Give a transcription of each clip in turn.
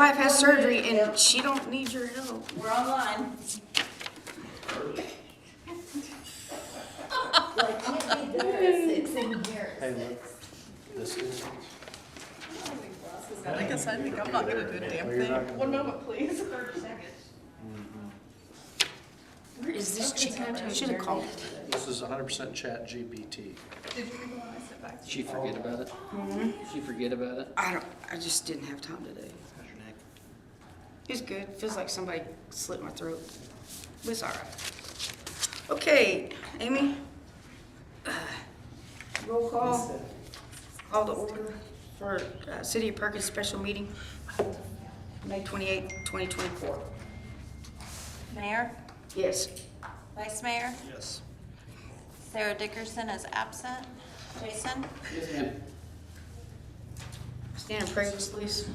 wife has surgery and she don't need your help. We're online. Like, can't be there at 6 in here. Hey, look, this is. I guess I think I'm not gonna do a damn Well, you're not thing. gonna One do it. moment, please. 30 seconds. Where is this chicken? I should have called. This is 100% chat GPT. Did you read the one I sent back? She forget about it? She forget about it? I just didn't have time today. How's your neck? It's good. Feels like somebody slit my throat. But it's all right. Okay, Amy. Roll call. Call to order for City of Perkins special meeting, May 28th, 2024. Mayor, Yes. Vice Mayor, Yes. Sarah Dickerson is absent. Jason? Yes, ma'am. Stand and pray with us, please.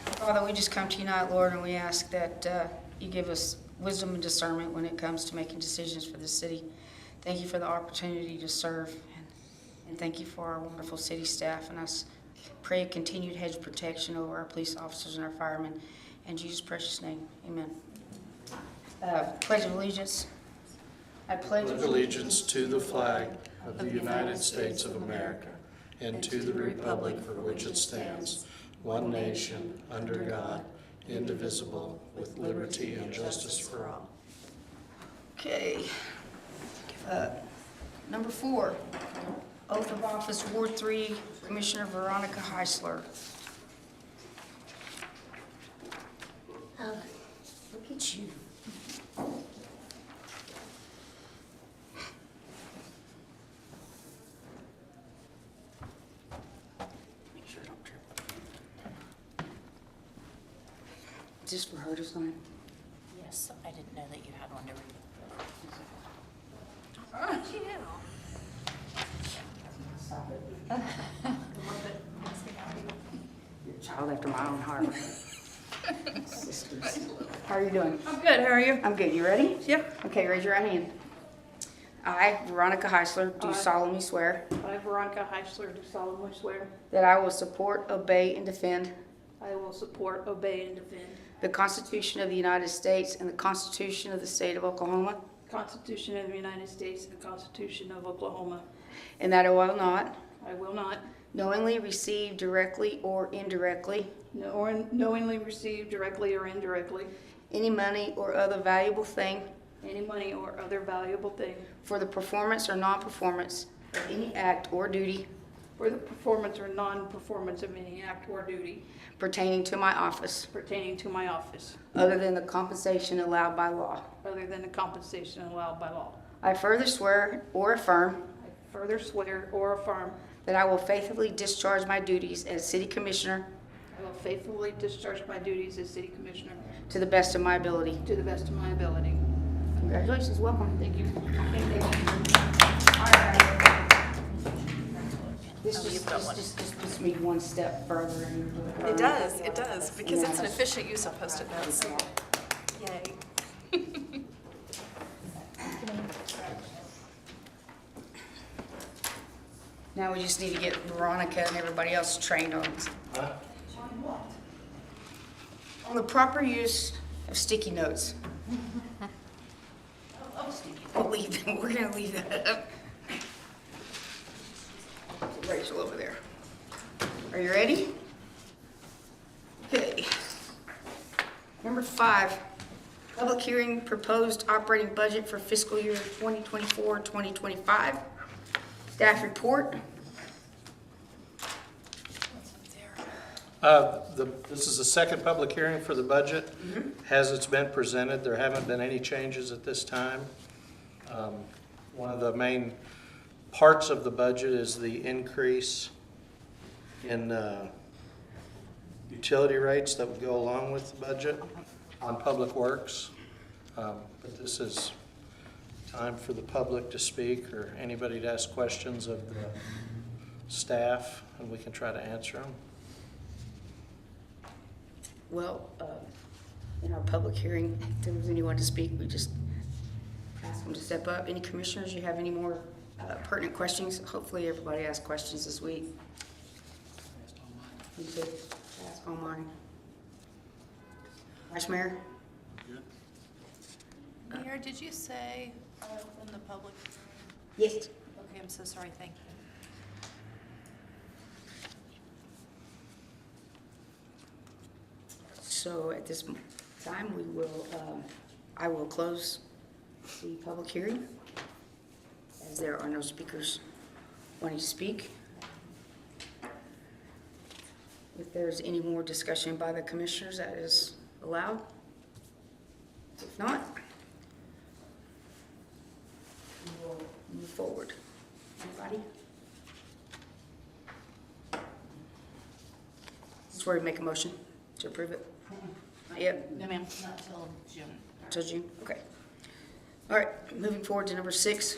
Father, we just come to you tonight, Lord, and we ask that you give us wisdom and discernment when it comes to making decisions for this city. Thank you for the opportunity to serve, and thank you for our wonderful city staff. And I pray a continued hedge of protection over our police officers and our firemen. In Jesus' precious name, amen. Pledge of allegiance. I pledge Allegiance to the flag of the United States of America and to the republic for which it stands, one nation, under God, indivisible, with liberty and justice for all. Okay. Number 4, oath of office, Ward 3, Commissioner Veronica Heisler. Look at you. Make sure I don't trip. Is this for her to sign? Yes, I didn't know that you had one to read. You're a child after my own heart. Sisters. How are you doing? I'm good, how are you? I'm good. You ready? Yep. Okay, raise your right hand. I, Veronica Heisler, do solemnly swear I, Veronica Heisler, do solemnly swear that I will support, obey, and defend I will support, obey, and defend the Constitution of the United States and the Constitution of the State of Oklahoma, the Constitution of the United States and the Constitution of Oklahoma. and that I will not I will not knowingly receive directly or indirectly knowingly receive directly or indirectly any money or other valuable thing any money or other valuable thing for the performance or non-performance of any act or duty for the performance or non-performance of any act or duty pertaining to my office, pertaining to my office, other than the compensation allowed by law. other than the compensation allowed by law. I further swear or affirm I further swear or affirm that I will faithfully discharge my duties as City Commissioner I will faithfully discharge my duties as City Commissioner to the best of my ability. to the best of my ability. Congratulations, welcome. Thank you. This just puts me one step further. It does, because it's an efficient use of Post-it notes. Yay. Now we just need to get Veronica and everybody else trained on the proper use of sticky notes. We're gonna leave that up. Rachel over there. Are you ready? Okay. Number 5, public hearing proposed operating budget for fiscal year 2024-2025. Staff report. This is the second public hearing for the budget. As it's been presented, there haven't been any changes at this time. One of the main parts of the budget is the increase in utility rates that would go along with the budget on public works. But this is time for the public to speak or anybody to ask questions of the staff, and we can try to answer them. Well, in our public hearing, if there was anyone to speak, we just ask them to step up. Any commissioners, you have any more pertinent questions? Hopefully everybody asked questions this week. You could ask Comm'n. Vice Mayor? Mayor, did you say in the public? Yes. Okay, I'm so sorry, thank you. So at this time, I will close the public hearing, as there are no speakers wanting to speak. If there's any more discussion by the commissioners, that is allowed. If not, we will move forward. Anybody? This is where we make a motion to approve it. Not yet? No, ma'am, not till June. Till June, okay. All right, moving forward to number 6,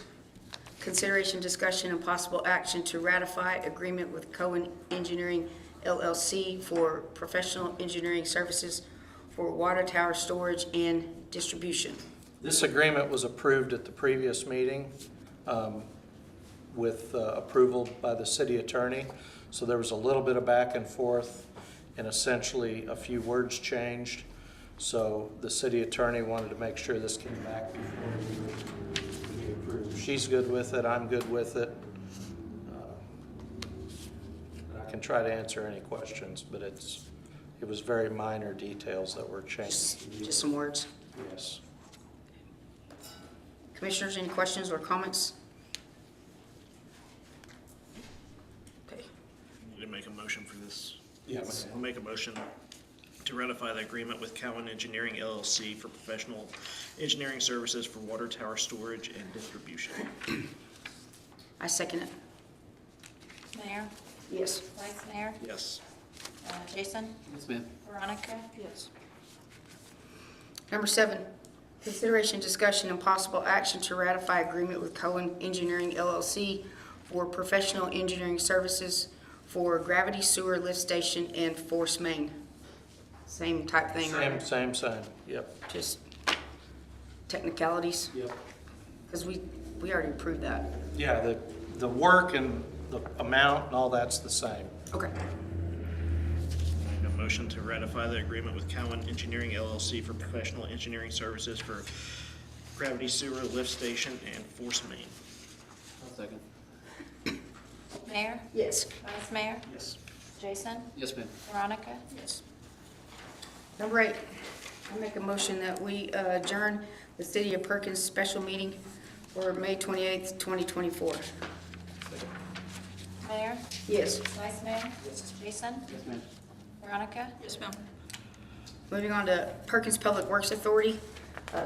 consideration, discussion, and possible action to ratify agreement with Comm'n Engineering LLC for professional engineering services for water tower storage and distribution. This agreement was approved at the previous meeting with approval by the city attorney. So there was a little bit of back and forth and essentially a few words changed. So the city attorney wanted to make sure this came back before we approved. She's good with it, I'm good with it. I can try to answer any questions, but it was very minor details that were changed. Just some words. Yes. Commissioners, any questions or comments? Okay, Need to make a motion for this. Yes. I'll make a motion to ratify the agreement with Comm'n Engineering LLC for professional engineering services for water tower storage and distribution. I second it. Mayor, Yes. Vice Mayor, Yes. Jason, Yes, ma'am. Veronica, Yes. Number 7, consideration, discussion, and possible action to ratify agreement with Comm'n Engineering LLC for professional engineering services for gravity sewer lift station and force main. Same type thing, right? Same, yep. Just technicalities, Yep. because we already approved that. Yeah, the work and the amount and all that's the same. Okay. Make a motion to ratify the agreement with Comm'n Engineering LLC for professional engineering services for gravity sewer lift station and force main. I'll second. Mayor, Yes. Vice Mayor, Yes. Jason, Yes, ma'am. Veronica, Yes. Number 8, I make a motion that we adjourn the City of Perkins special meeting for May 28th, 2024. Mayor, Yes. Vice Mayor, Jason, Yes, ma'am. Veronica, Yes, ma'am. Moving on to Perkins Public Works Authority,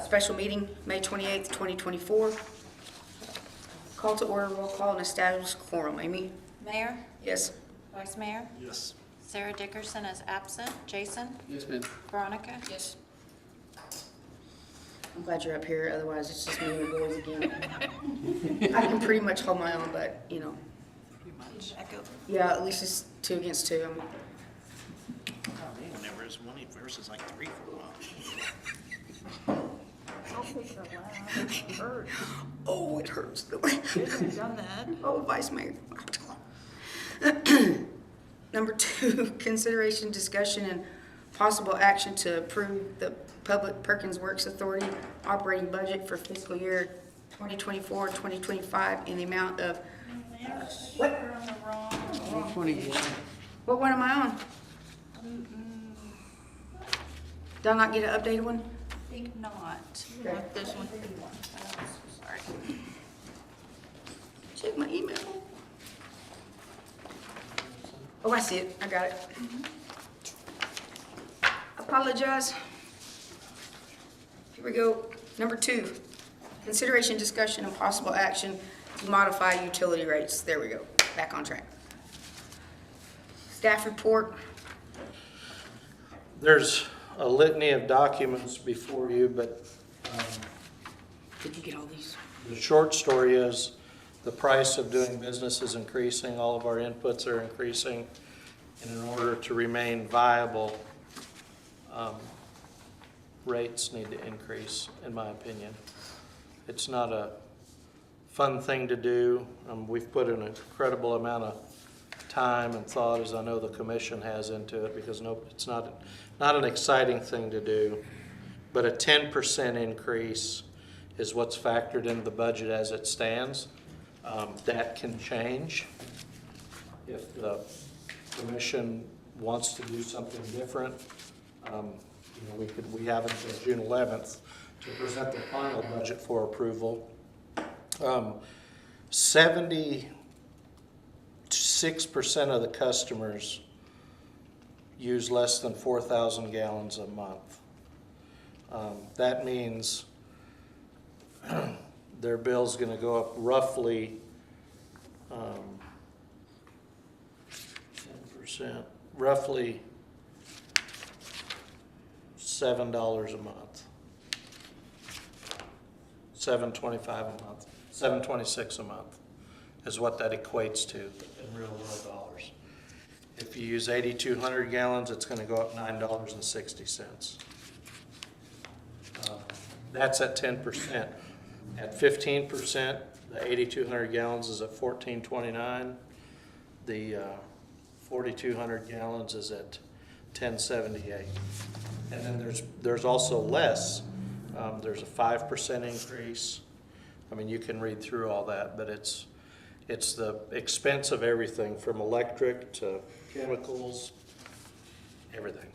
special meeting, May 28th, 2024. Call to order, roll call, and establish quorum. Amy? Mayor, Yes. Vice Mayor, Yes. Sarah Dickerson is absent, Jason, Yes, ma'am. Veronica, Yes. I'm glad you're up here, otherwise it's just me and the boys again. I can pretty much hold my own, but, you know, Echo. yeah, at least it's 2 against 2. Whenever it's one versus like 3 for a while. Oh, it hurts. You've done that. Oh, Vice Mayor. Number 2, consideration, discussion, and possible action to approve the Public Perkins Works Authority operating budget for fiscal year 2024, 2025 in the amount of, what? You're on the wrong. 21. What one am I on? Did I not get an updated one? I think not. Okay. Not this one. sorry. Check my email. Oh, I see it. I got it. Apologize. Here we go. Number 2, consideration, discussion, and possible action to modify utility rates. There we go. Back on track. Staff report. There's a litany of documents before you, but Did you get all these? the short story is the price of doing business is increasing. All of our inputs are increasing. And in order to remain viable, rates need to increase, in my opinion. It's not a fun thing to do. We've put an incredible amount of time and thought as I know the commission has into it, because it's not an exciting thing to do. But a 10% increase is what's factored into the budget as it stands. That can change if the commission wants to do something different. We have until June 11th to present the final budget for approval. 76% of the customers use less than 4,000 gallons a month. That means their bill's going to go up roughly 10%, roughly $7 a month. $7.25 a month, $7.26 a month is what that equates to in real world dollars. If you use 8,200 gallons, it's going to go up $9.60. That's at 10%. At 15%, the 8,200 gallons is at $14.29. The 4,200 gallons is at $10.78. And then there's also less. There's a 5% increase. I mean, you can read through all that, but it's the expense of everything from electric to chemicals, everything.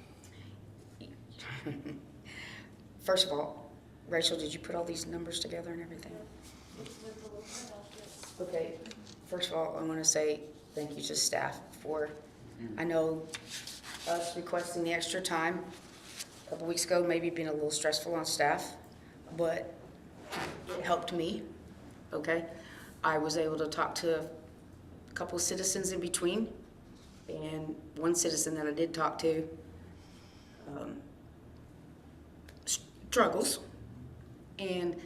First of all, Rachel, did you put all these numbers together and everything? Okay, first of all, I want to say thank you to staff for, I know us requesting the extra time a couple weeks ago, maybe being a little stressful on staff, but it helped me, okay? I was able to talk to a couple of citizens in between, and one citizen that I did talk to struggles, and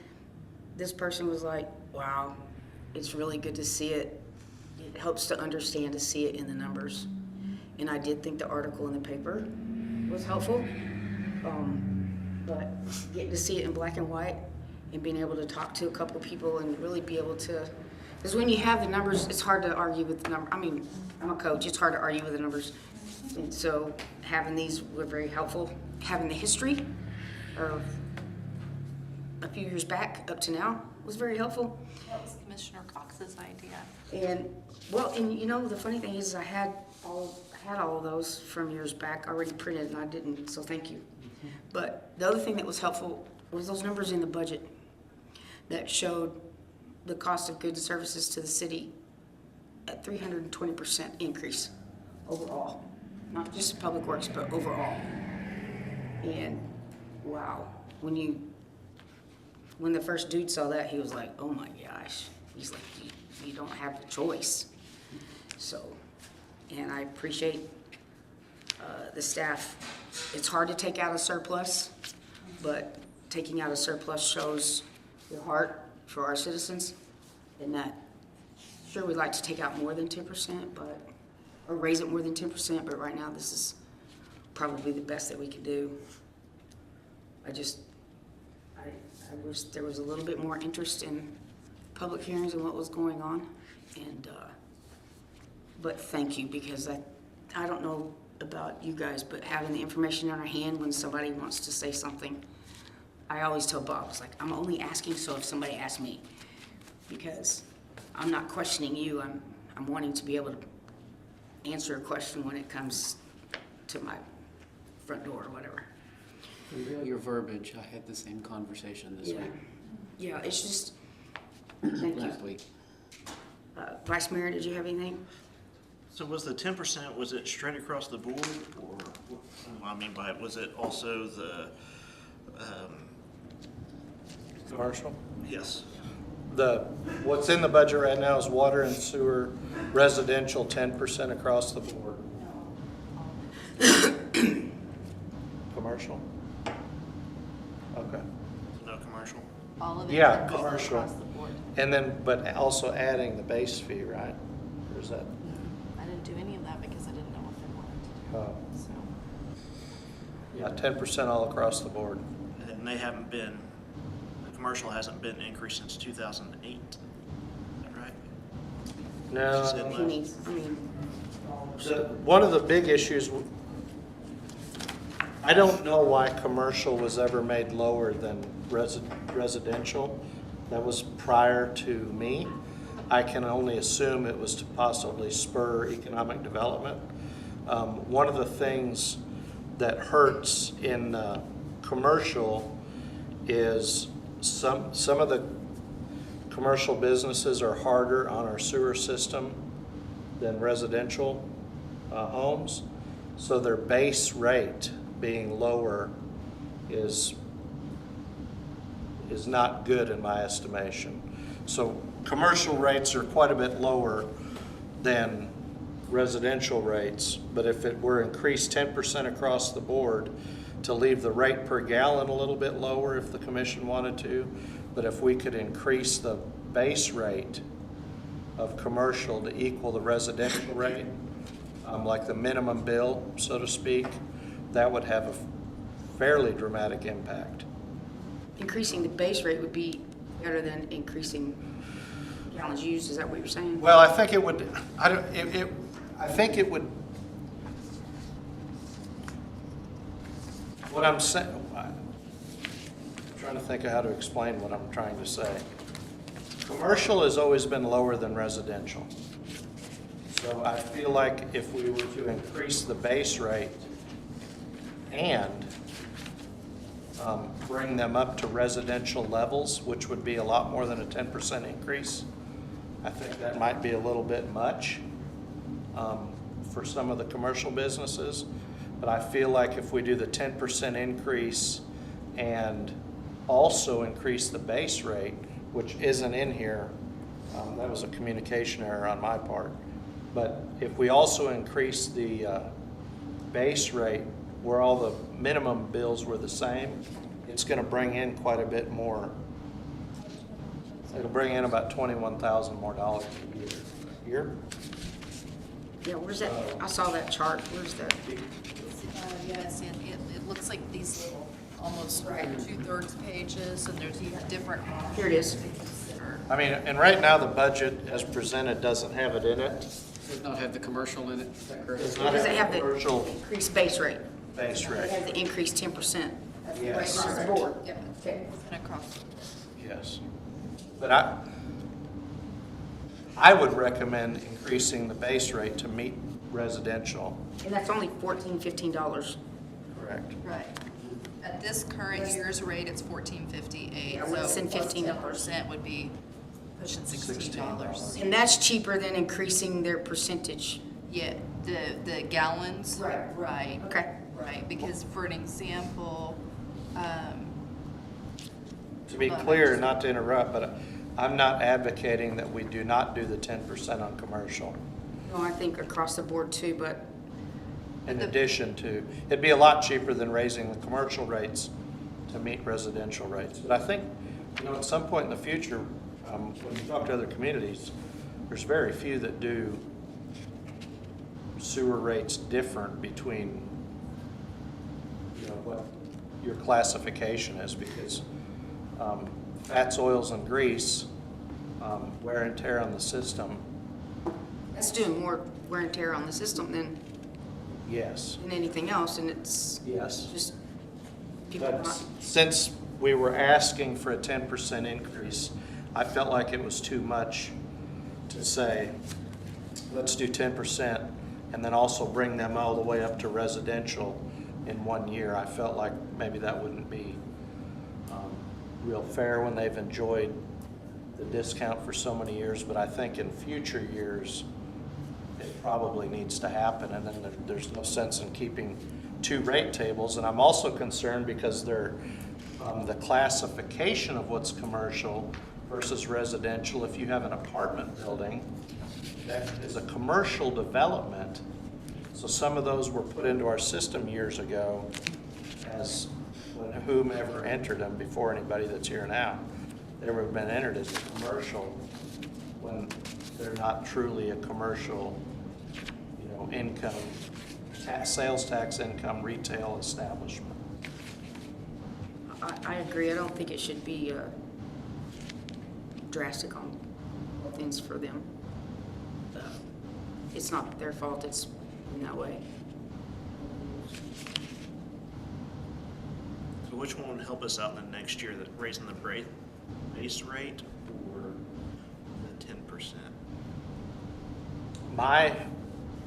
this person was like, wow, it's really good to see it. It helps to understand to see it in the numbers. And I did think the article in the paper was helpful, but getting to see it in black and white and being able to talk to a couple of people and really be able to, because when you have the numbers, it's hard to argue with the number. I mean, I'm a coach, it's hard to argue with the numbers. And so having these were very helpful. Having the history of a few years back up to now was very helpful. That was Commissioner Cox's idea. And, well, and you know, the funny thing is I had all of those from years back already printed and I didn't, so thank you. But the other thing that was helpful was those numbers in the budget that showed the cost of goods and services to the city at 320% increase overall. Not just public works, but overall. And wow, when the first dude saw that, he was like, oh my gosh. He's like, you don't have the choice. So, and I appreciate the staff. It's hard to take out a surplus, but taking out a surplus shows your heart for our citizens. And that, sure, we'd like to take out more than 10%, or raise it more than 10%, but right now this is probably the best that we can do. I wish there was a little bit more interest in public hearings and what was going on. And, but thank you, because I don't know about you guys, but having the information in our hand when somebody wants to say something, I always tell Bob, it's like, I'm only asking so if somebody asks me, because I'm not questioning you, I'm wanting to be able to answer a question when it comes to my front door or whatever. Your verbiage, I had the same conversation this Yeah, week, yeah, it's just, thank you. last week. Vice Mayor, did you have anything? So was the 10%, was it straight across the board, or what do I mean by it? Was it also the, Commercial? yes, What's in the budget right now is water and sewer, residential, 10% across the board. Commercial? Okay. no commercial? All of it. Yeah, 10% commercial. Across the board. And then, but also adding the base fee, right? Or is that, I didn't do any of that because I didn't know what they wanted to do, so. yeah, 10% all across the board. And they haven't been, the commercial hasn't been increased since 2008, is that right? No, She said He needs, One of the big issues, I don't know why commercial was ever made lower than residential. That was prior to me. I can only assume it was to possibly spur economic development. One of the things that hurts in commercial is some of the commercial businesses are harder on our sewer system than residential homes. So their base rate being lower is not good in my estimation. So commercial rates are quite a bit lower than residential rates, but if it were increased 10% across the board to leave the rate per gallon a little bit lower if the commission wanted to, but if we could increase the base rate of commercial to equal the residential rate, like the minimum bill, so to speak, that would have a fairly dramatic impact. Increasing the base rate would be better than increasing gallons used, is that what you're saying? Well, I think it would, I think it would, what I'm saying, I'm trying to think of how to explain what I'm trying to say. Commercial has always been lower than residential. So I feel like if we were to increase the base rate and bring them up to residential levels, which would be a lot more than a 10% increase, I think that might be a little bit much for some of the commercial businesses. But I feel like if we do the 10% increase and also increase the base rate, which isn't in here, that was a communication error on my part. But if we also increase the base rate where all the minimum bills were the same, it's going to bring in quite a bit more. It'll bring in about $21,000 more dollars a year. Yeah, where's that? I saw that chart. Where's that? Yes, and it looks like these little, almost two-thirds pages, and there's different. Here it is. to consider. I mean, and right now the budget as presented doesn't have it in it. Does not have the commercial in it, is that correct? Does not Does it have the commercial increased base rate? base It rate. has the increased 10%. Yes. Across the board. Yep, Okay. and across. Yes. But I would recommend increasing the base rate to meet residential. And that's only $14, $15. Correct. Right. At this current year's rate, it's $14.58. Yeah, what's in So $15? 10% would be pushing $16. And that's cheaper than increasing their percentage. Yeah, the gallons. Right. Okay. Right, because for an example, To be clear, not to interrupt, but I'm not advocating that we do not do the 10% on commercial. No, I think across the board too, but In addition to, it'd be a lot cheaper than raising the commercial rates to meet residential rates. But I think, at some point in the future, when you talk to other communities, there's very few that do sewer rates different between, what your classification is, because fats, oils, and grease, wear and tear on the system, that's doing more wear and tear on the system than yes. anything else, and it's Yes. just people But not. since we were asking for a 10% increase, I felt like it was too much to say, let's do 10% and then also bring them all the way up to residential in 1 year. I felt like maybe that wouldn't be real fair when they've enjoyed the discount for so many years, but I think in future years, it probably needs to happen, and then there's no sense in keeping two rate tables. And I'm also concerned because they're the classification of what's commercial versus residential. If you have an apartment building that is a commercial development, so some of those were put into our system years ago as when whomever entered them before anybody that's here now, they would have been entered as a commercial when they're not truly a commercial, income, sales tax income retail establishment. I agree. I don't think it should be drastic on things for them. it's not their fault, it's in that way. So which one would help us out in the next year, that raising the base rate or the 10%?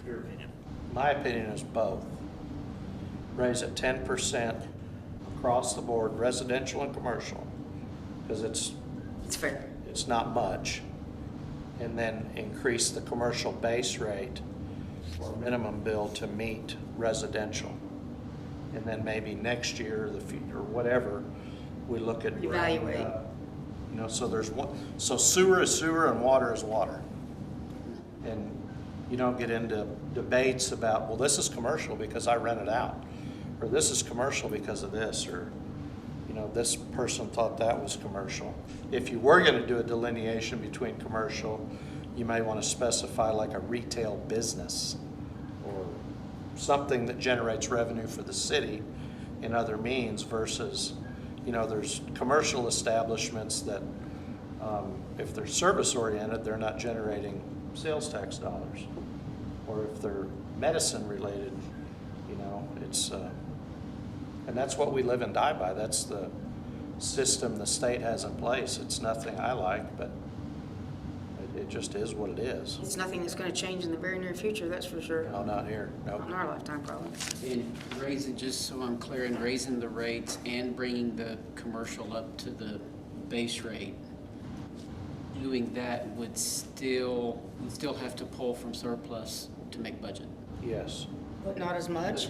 Your opinion. My opinion is both. Raise it 10% across the board, residential and commercial, because It's fair. it's not much. And then increase the commercial base rate or minimum bill to meet residential. And then maybe next year, or whatever, we look at. Evaluate. You know, so there's one, so sewer is sewer and water is water. And you don't get into debates about, well, this is commercial because I rent it out, or this is commercial because of this, or, you know, this person thought that was commercial. If you were gonna do a delineation between commercial, you may wanna specify like a retail business or something that generates revenue for the city in other means versus, you know, there's commercial establishments that, if they're service oriented, they're not generating sales tax dollars. Or if they're medicine related, you know, it's, and that's what we live and die by. That's the system the state has in place. It's nothing I like, but it just is what it is. It's nothing that's gonna change in the very near future, that's for sure. No, not here, Not in no. our lifetime, probably. And raising, just so I'm clear, and raising the rates and bringing the commercial up to the base rate, doing that would still, we'd still have to pull from surplus to make budget. Yes. But not as much?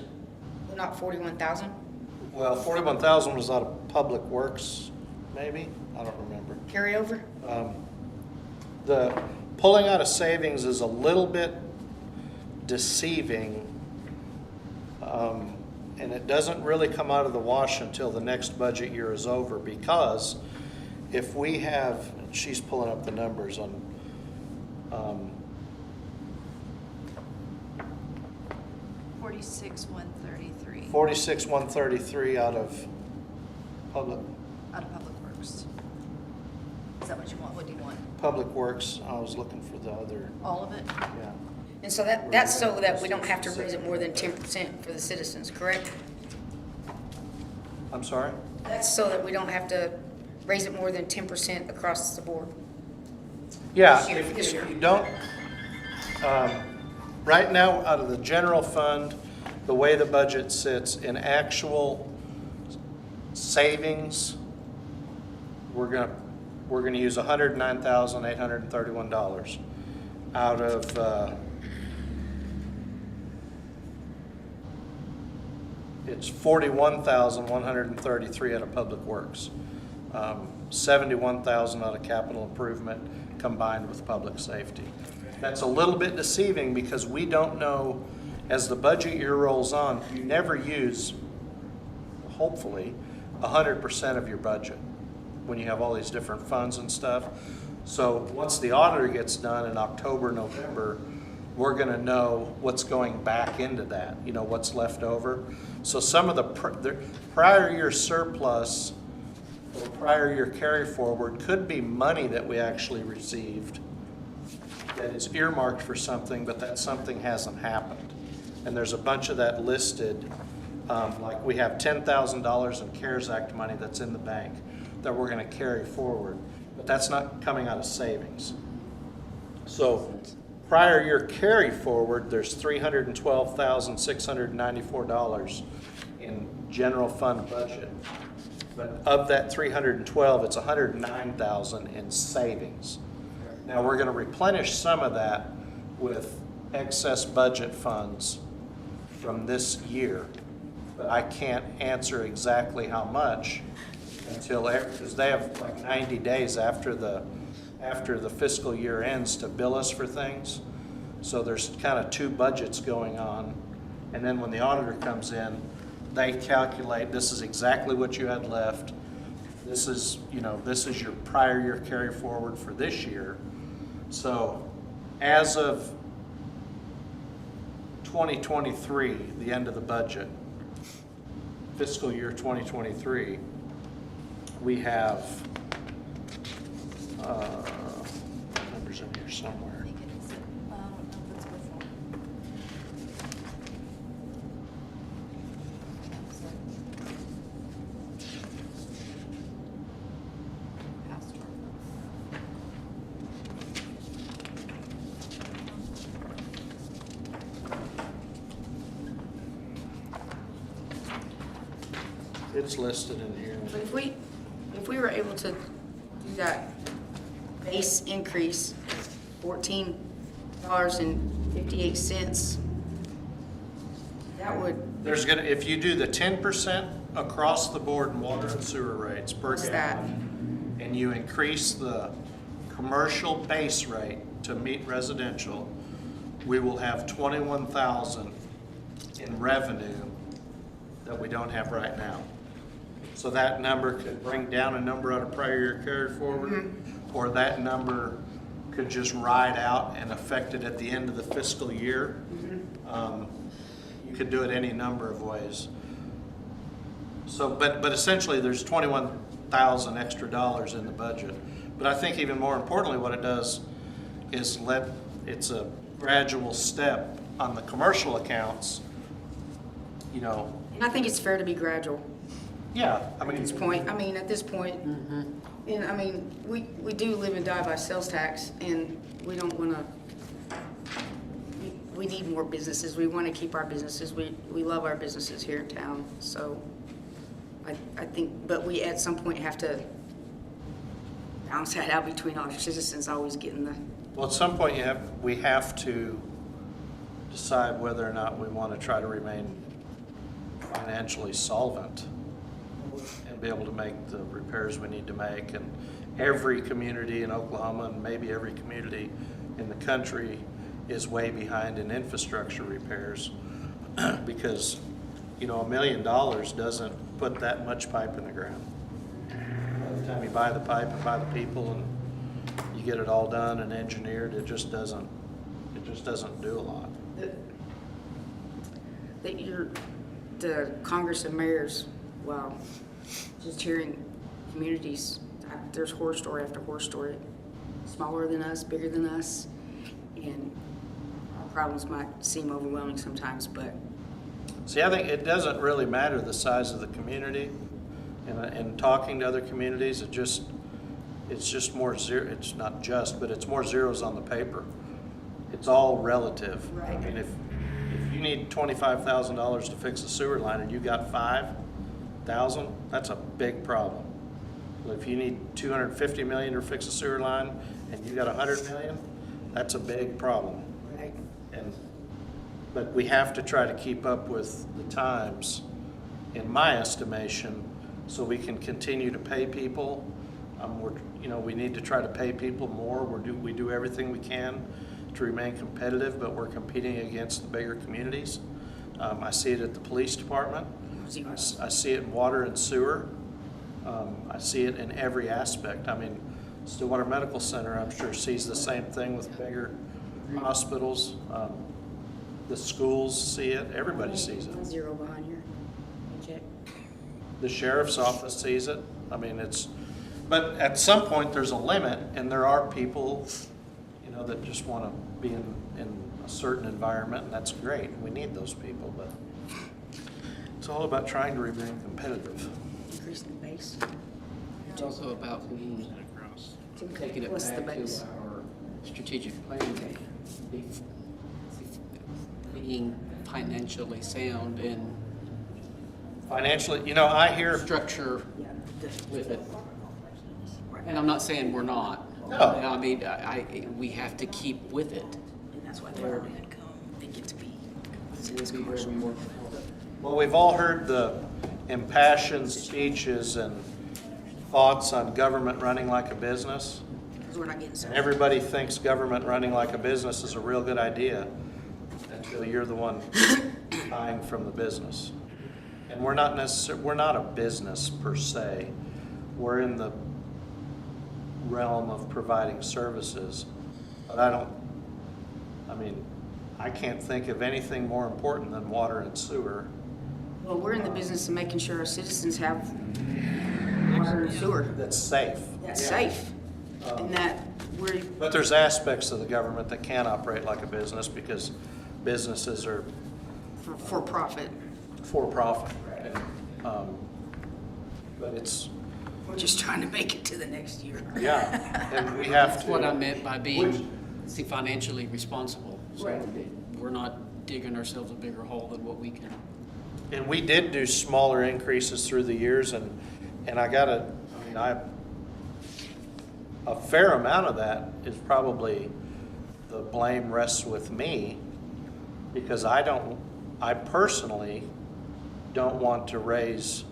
But not 41,000? Well, 41,000 was out of Public Works, maybe? I don't remember. Carryover? The pulling out of savings is a little bit deceiving, and it doesn't really come out of the wash until the next budget year is over, because if we have, she's pulling up the numbers on, 46,133 46,133 out of public out of Public Works. Is that what you want? What do you want? Works. I was looking for the other, All of it? yeah. And so that's so that we don't have to raise it more than 10% for the citizens, correct? I'm sorry? That's so that we don't have to raise it more than 10% across the board. Yeah, This year, if this year. you don't, right now, out of the general fund, the way the budget sits, in actual savings, we're gonna use $109,831 out of, it's 41,133 out of Public Works. 71,000 out of capital improvement combined with public safety. That's a little bit deceiving because we don't know, as the budget year rolls on, you never use, hopefully, 100% of your budget when you have all these different funds and stuff. So once the auditor gets done in October, November, we're gonna know what's going back into that, you know, what's left over. So some of the prior year surplus or prior year carry forward could be money that we actually received that is earmarked for something, but that something hasn't happened. And there's a bunch of that listed, like we have $10,000 in CARES Act money that's in the bank that we're gonna carry forward, but that's not coming out of savings. So prior year carry forward, there's $312,694 in general fund budget. But of that 312, it's 109,000 in savings. Now, we're gonna replenish some of that with excess budget funds from this year. But I can't answer exactly how much until, because they have like 90 days after the fiscal year ends to bill us for things. So there's kind of two budgets going on. And then when the auditor comes in, they calculate, this is exactly what you had left. This is, you know, this is your prior year carry forward for this year. So as of 2023, the end of the budget, fiscal year 2023, we have, numbers in here somewhere. I think it is. I don't know if it's before. It's listed in here. But if we were able to do that base increase, $14.58, that would, If you do the 10% across the board in water and sewer rates per What's that? gallon, and you increase the commercial base rate to meet residential, we will have 21,000 in revenue that we don't have right now. So that number could bring down a number out of prior year carried forward, or that number could just ride out and affect it at the end of the fiscal year. You could do it any number of ways. So, but essentially, there's 21,000 extra dollars in the budget. But I think even more importantly, what it does is it's a gradual step on the commercial accounts, you know. and I think it's fair to be gradual Yeah, I at mean, this point. I mean, at this point, and I mean, we do live and die by sales tax, and we don't want to, we need more businesses. We want to keep our businesses. We love our businesses here in town, so I think, but we at some point have to balance that out between our citizens always getting the, well, at some point we have to decide whether or not we want to try to remain financially solvent and be able to make the repairs we need to make. And every community in Oklahoma, and maybe every community in the country, is way behind in infrastructure repairs because, you know, $1 million doesn't put that much pipe in the ground. By the time you buy the pipe and buy the people and you get it all done and engineered, it just doesn't do a lot. the Congress of Mayors, wow, just hearing communities, there's horror story after horror story, smaller than us, bigger than us, and our problems might seem overwhelming sometimes, but See, I think it doesn't really matter the size of the community. And talking to other communities, it's just more zero. It's not just, but it's more zeros on the paper. It's all relative. Right. I mean, if you need $25,000 to fix a sewer line and you got 5,000, that's a big problem. But if you need $250 million to fix a sewer line and you got 100 million, that's a big problem. right. But we have to try to keep up with the times, in my estimation, so we can continue to pay people. We need to try to pay people more. We do everything we can to remain competitive, but we're competing against the bigger communities. I see it at the police department. I see it in water and sewer. I see it in every aspect. I mean, Stillwater Medical Center, I'm sure, sees the same thing with bigger hospitals. The schools see it. Everybody sees it. Zero behind here. Check. The sheriff's office sees it. I mean, but at some point, there's a limit, and there are people, that just want to be in a certain environment, and that's great. We need those people, but it's all about trying to remain competitive. Increase the base. It's also about taking it What's the back base? to our strategic plan, being financially sound and Financially, I hear, structure Yeah. with it. And I'm not saying we're not. No. I mean, we have to keep with it. And that's why they're income. They get to be. well, we've all heard the impassioned speeches and thoughts on government running like a business. Because we're not getting And some. everybody thinks government running like a business is a real good idea until you're the one buying from the business. And we're not a business per se. We're in the realm of providing services. But I can't think of anything more important than water and sewer. Well, we're in the business of making sure our citizens have water and sewer. That's safe. That's safe. And that we're, But there's aspects of the government that can't operate like a business because businesses are for profit. for profit. But We're just trying to make it to the next year. yeah, and we have That's to. what I meant by being financially responsible. So Right. we're not digging ourselves a bigger hole than what we can And we did do smaller increases through the years, and a fair amount of that is probably the blame rests with me, because I personally don't want to raise,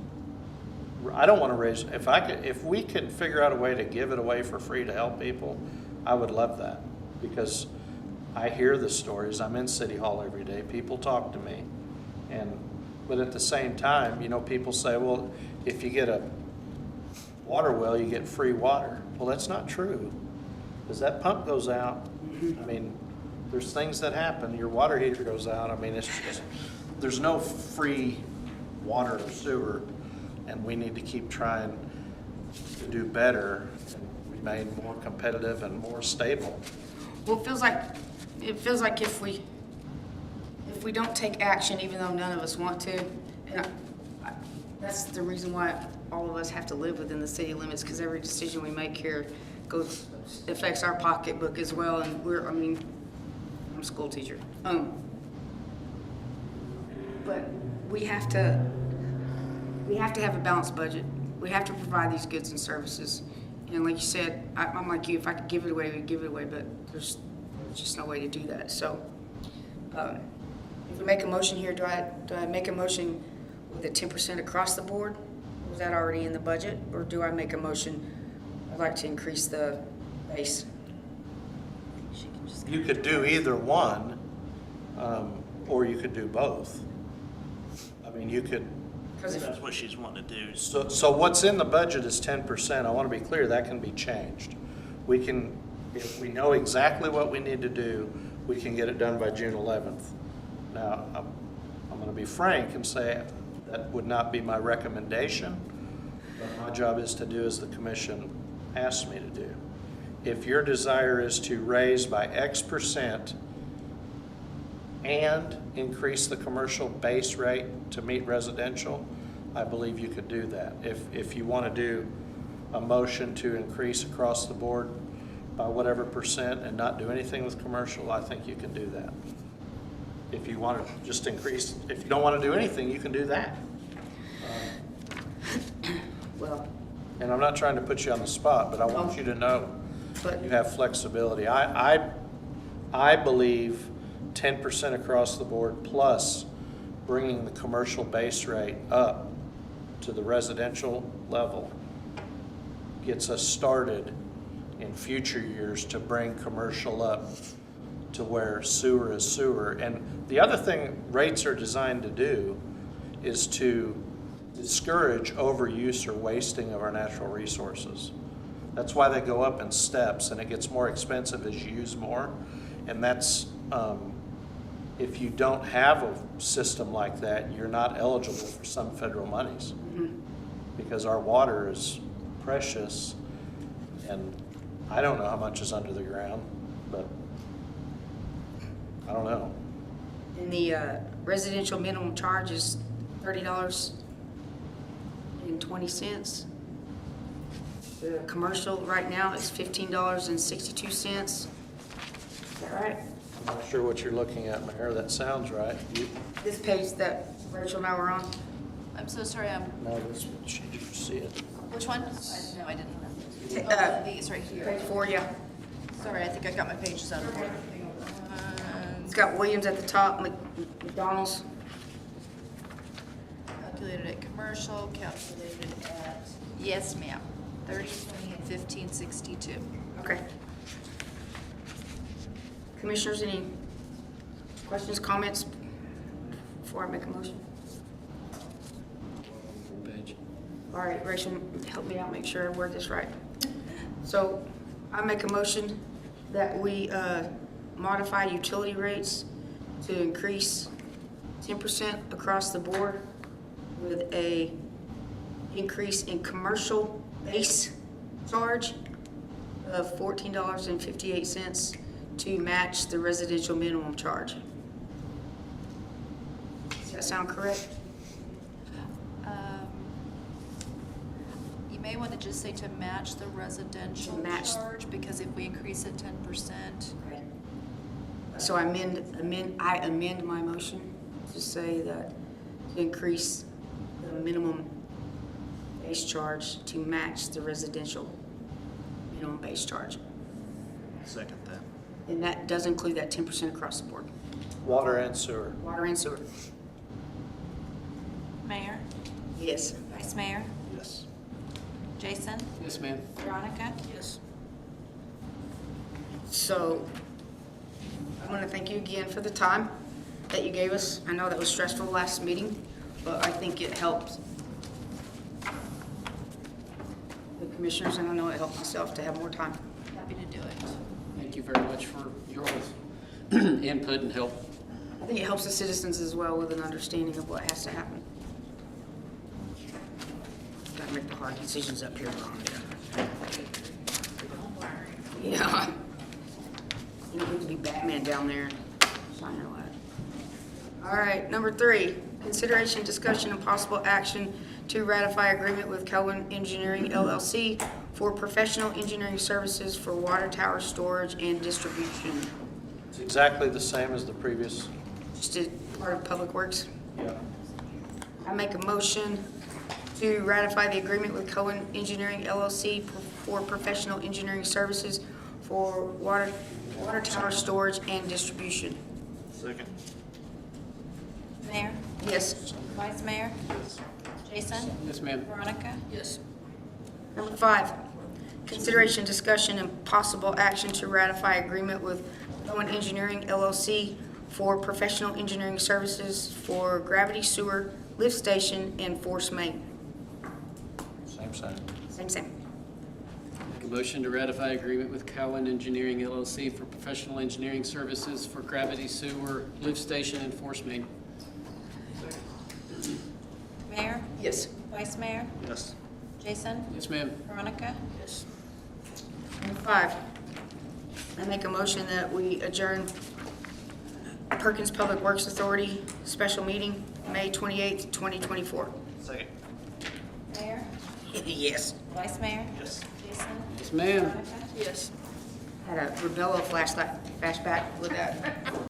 if we could figure out a way to give it away for free to help people, I would love that, because I hear the stories. I'm in City Hall every day. People talk to me. But at the same time, people say, well, if you get a water well, you get free water. Well, that's not true, because that pump goes out. I mean, there's things that happen. Your water heater goes out. I mean, it's just, there's no free water or sewer, and we need to keep trying to do better and remain more competitive and more stable. Well, it feels like if we don't take action, even though none of us want to, and that's the reason why all of us have to live within the city limits, because every decision we make here affects our pocketbook as well, and I'm a school teacher. But we have to have a balanced budget. We have to provide these goods and services. And like you said, I'm like you, if I could give it away, we'd give it away, but there's just no way to do that. So if we make a motion here, do I make a motion with the 10% across the board? Was that already in the budget? Or do I make a motion, I'd like to increase the base? You could do either one, or you could do both. I mean, you could. That's what she's wanting to do. So what's in the budget is 10%. I want to be clear, that can be changed. We can, if we know exactly what we need to do, we can get it done by June 11th. Now, I'm going to be frank and say that would not be my recommendation, but my job is to do as the commission asks me to do. If your desire is to raise by X% and increase the commercial base rate to meet residential, I believe you could do that. If you want to do a motion to increase across the board by whatever percent and not do anything with commercial, I think you can do that. If you want to just increase, if you don't want to do anything, you can do that. Well, And I'm not trying to put you on the spot, but I want you to know but you have flexibility. I believe 10% across the board plus bringing the commercial base rate up to the residential level gets us started in future years to bring commercial up to where sewer is sewer. And the other thing rates are designed to do is to discourage overuse or wasting of our natural resources. That's why they go up in steps, and it gets more expensive as you use more. And that's, if you don't have a system like that, you're not eligible for some federal monies. Because our water is precious, and I don't know how much is under the ground, but I don't know. and the residential minimum charge is $30.20. The commercial right now is $15.62. Is that right? I'm not sure what you're looking at, Mayor. That sounds right. This page that Rachel and I were on? I'm so sorry, No, this, she didn't see it. which one? No, I didn't. These right here. Page 4, yeah. Sorry, I think I got my pages out of order. It's got Williams at the top, McDonald's. Calculated at commercial, calculated at, yes ma'am, 30, 20, and 1562. Okay. Commissioners, any questions, comments before I make a motion? All right, Rachel, help me out, make sure I word this right. So I make a motion that we modify utility rates to increase 10% across the board with a increase in commercial base charge of $14.58 to match the residential minimum charge. Does that sound correct? You may want to just say to match the residential To match. charge, because if we increase it 10%, So I amend my motion to say that, to to increase the minimum base charge to match the residential minimum base charge. Second that. And that does include that 10% across the board, Water and sewer. water and sewer. Mayor, Yes. Vice Mayor, Yes. Jason, Yes, ma'am. Veronica. Yes. So, I want to thank you again for the time that you gave us. I know that was stressful last meeting, but I think it helped the commissioners, and I know it helped myself to have more time. Happy to do it. Thank you very much for your input and help. I think it helps the citizens as well with an understanding of what has to happen. Gotta make the hard decisions up here, Ron. Yeah. You don't get to be Batman down there. Shine your light. All right, number 3, consideration, discussion, and possible action to ratify agreement with Comm'n Engineering LLC for professional engineering services for water tower storage and distribution. It's exactly the same as the previous. Just a part of Public Works. Yeah. I make a motion to ratify the agreement with Comm'n Engineering LLC for professional engineering services for water tower storage and distribution. Second. Mayor, Yes. Vice Mayor, Yes. Jason, Yes, ma'am. Veronica. Yes. Number 5, consideration, discussion, and possible action to ratify agreement with Comm'n Engineering LLC for professional engineering services for gravity sewer, lift station, and force main. Same. Same. Make a motion to ratify agreement with Cowan Engineering LLC for professional engineering services for gravity sewer, lift station, and force main. Mayor, Yes. Vice Mayor, Yes. Jason, Yes, ma'am. Veronica. Number 5, I make a motion that we adjourn Perkins Public Works Authority special meeting, May 28th, 2024. Second. Mayor, Yes. Vice Mayor, Yes. Jason, Yes, ma'am. Veronica. Yes. Had a Rebello flashback with that.